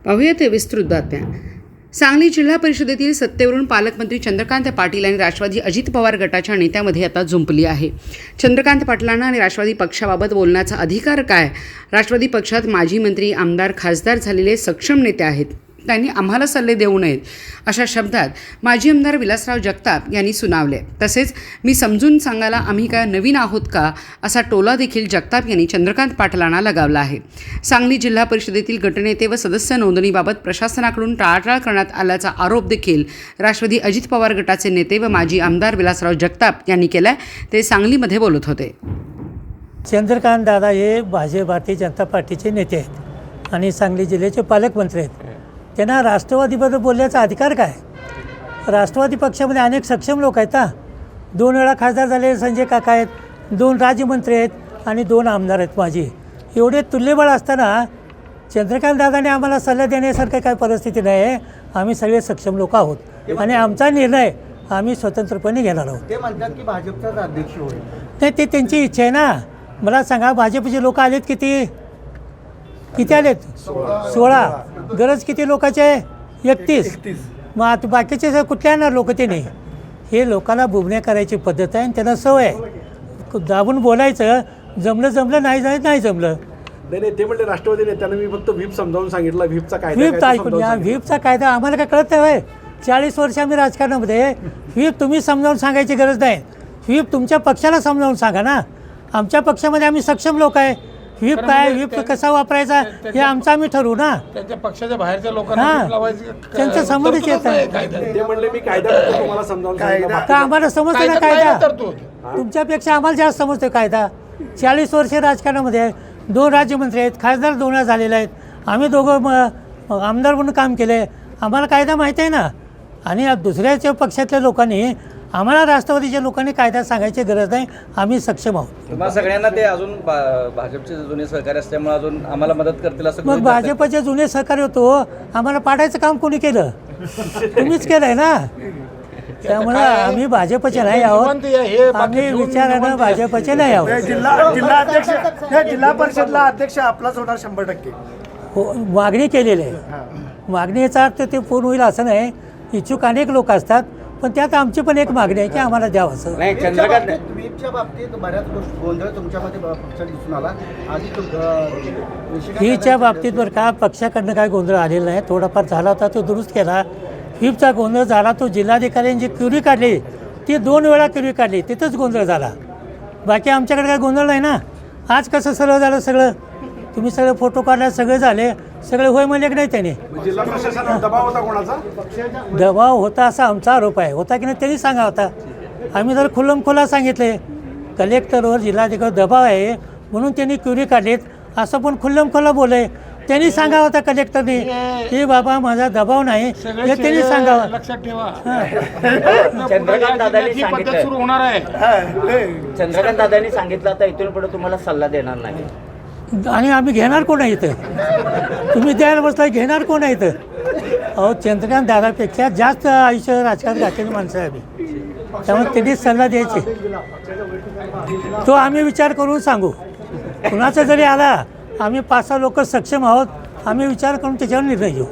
पाहूया ते विस्तृत बातम्या। सांगली जिल्हा परिषदेतील सत्तेवरून पालकमंत्री चंद्रकांत पाटील आणि राष्ट्रवादी अजित पवार गटाच्या नेत्यामध्ये आता जुंपली आहे। चंद्रकांत पाटलांना आणि राष्ट्रवादी पक्षाबाबत बोलण्याचा अधिकार काय? राष्ट्रवादी पक्षात माजी मंत्री, आमदार, खासदार झालेले सक्षम नेते आहेत, त्यांनी आम्हाला सल्ले देऊ नयेत, अशा शब्दात माजी आमदार विलासराव जगताप यांनी सुनावले। तसेच मी समजून सांगायला आम्ही काय नवीन आहोत का, असा टोला देखील जगताप यांनी चंद्रकांत पाटलांना लगावला आहे। सांगली जिल्हा परिषदेतील गटनेते व सदस्य नोंदणीबाबत प्रशासनाकडून टाळाटाळ करण्यात आल्याचा आरोप देखील राष्ट्रवादी अजित पवार गटाचे नेते व माजी आमदार विलासराव जगताप यांनी केला। ते सांगलीमध्ये बोलत होते। चंद्रकांत दादा हे भारतीय जनता पार्टीचे नेते आहेत आणि सांगली जिल्ह्याचे पालकमंत्री आहेत। त्यांना राष्ट्रवादीबद्दल बोलण्याचा अधिकार काय? राष्ट्रवादी पक्षामध्ये अनेक सक्षम लोक आहेत ना। 2 वेळा खासदार झाले संजय काका आहेत, 2 राज्यमंत्री आहेत आणि 2 आमदार आहेत माझी। एवढे तुल्यबळ असताना चंद्रकांत दादाने आम्हाला सल्ला देण्यासारखं काय परिस्थिती नाही आहे। आम्ही सगळे सक्षम लोक आहोत आणि आमचा निर्णय आम्ही स्वतंत्रपणे घेणार आहोत। ते म्हणतात की भाजपचाच अध्यक्ष होईल। नाही, ते त्यांची इच्छा आहे ना। मला सांगा, भाजपचे लोक आलेत किती आलेत? 16। गरज किती लोकांची आहे? 31। मग आता बाकीचे कुठले येणार लोक? ते नाही, हे लोकांना बुबण्या करायची पद्धत आहे आणि त्यांना सवय आहे दाबून बोलायचं। जमलं नाही जमलं। नाही, ते म्हणले राष्ट्रवादी नेत्यांना मी फक्त व्हीप समजावून सांगितलं। व्हीपचा कायदा व्हीपचा ऐकून या। व्हीपचा कायदा आम्हाला काय कळत नाही? 40 वर्ष आम्ही राजकारणामध्ये। व्हीप तुम्ही समजावून सांगायची गरज नाही। व्हीप तुमच्या पक्षाला समजावून सांगा ना। आमच्या पक्षामध्ये आम्ही सक्षम लोक आहे। व्हीप काय, व्हीप कसा वापरायचा हे आमचं आम्ही ठरवू ना। त्यांच्या पक्षाच्या बाहेरच्या लोकांना त्यांचं संबंधित येत आहे। ते म्हणले मी कायदा तुम्हाला समजावून सांगितलं। तर आम्हाला समजतं ना कायदा? तुमच्यापेक्षा आम्हाला जास्त समजतो कायदा। 40 वर्ष राजकारणामध्ये 2 राज्यमंत्री आहेत, खासदार 2 वेळा झालेले आहेत। आम्ही दोघं आमदार म्हणून काम केलं आहे। आम्हाला कायदा माहीत आहे ना। आणि दुसऱ्याच्या पक्षातल्या लोकांनी, आम्हाला राष्ट्रवादीच्या लोकांनी कायदा सांगायची गरज नाही। आम्ही सक्षम आहोत। तुम्हाला सगळ्यांना ते अजून भाजपचे जुने सहकारी असल्यामुळे अजून आम्हाला मदत करतील असं मग भाजपचे जुने सहकारी होतो, आम्हाला पाडायचं काम कोणी केलं? तुम्हीच केलंय ना। त्यामुळे आम्ही भाजपचे नाही आहोत। आम्ही विचारानं भाजपचे नाही आहोत। जिल्हा परिषदला अध्यक्ष आपलाच होणार 100%। हो, मागणी केलेली आहे। मागणीचा अर्थ ते पूर्ण होईल असं नाही। इच्छुक अनेक लोक असतात, पण त्यात आमची पण एक मागणी आहे की आम्हाला द्यावं असं। व्हीपच्या बाबतीत बऱ्याच गोष्टी गोंधळ तुमच्यामध्ये पक्षात दिसून आला। व्हीपच्या बाबतीत बरं का, पक्षाकडनं काय गोंधळ आलेला नाही। थोडाफार झाला होता, तो दुरुस्त केला। व्हीपचा गोंधळ झाला तो जिल्हाधिकाऱ्यांची क्युरी काढली, ती 2 वेळा क्युरी काढली, तिथंच गोंधळ झाला। बाकी आमच्याकडे काय गोंधळ नाही ना। आज कसं सरळ झालं सगळं? तुम्ही सगळे फोटो काढले, सगळे झाले, सगळे होय म्हणले की नाही? त्याने जिल्हा प्रशासनावर दबाव होता कोणाचा? दबाव होता असा आमचा आरोप आहे। होता की नाही त्यांनी सांगा होता। आम्ही जर खुल्लमखुल्ला सांगितले कलेक्टरवर जिल्हाधिकारी दबाव आहे म्हणून त्यांनी क्युरी काढलीत, असं पण खुल्लमखुल्ला बोलले। त्यांनी सांगा होता कलेक्टरने की बाबा माझा दबाव नाही, हे त्यांनी सांगावं। लक्षात ठेवा, चंद्रकांत दादांनी पद्धत सुरू होणार आहे। चंद्रकांत दादांनी सांगितलं आता इथून पुढे तुम्हाला सल्ला देणार नाही आणि आम्ही घेणार कोण आहे इथं? तुम्ही द्यायला बसला, घेणार कोण आहे इथं? अहो, चंद्रकांत दादापेक्षा जास्त आयुष्य राजकारण घातलेली माणसं आहे आम्ही। त्यामुळे त्यांनीच सल्ला द्यायचे, तो आम्ही विचार करून सांगू। कुणाचा जरी आला, आम्ही 5-6 लोक सक्षम आहोत। आम्ही विचार करून त्याच्यावर निर्णय घेऊ।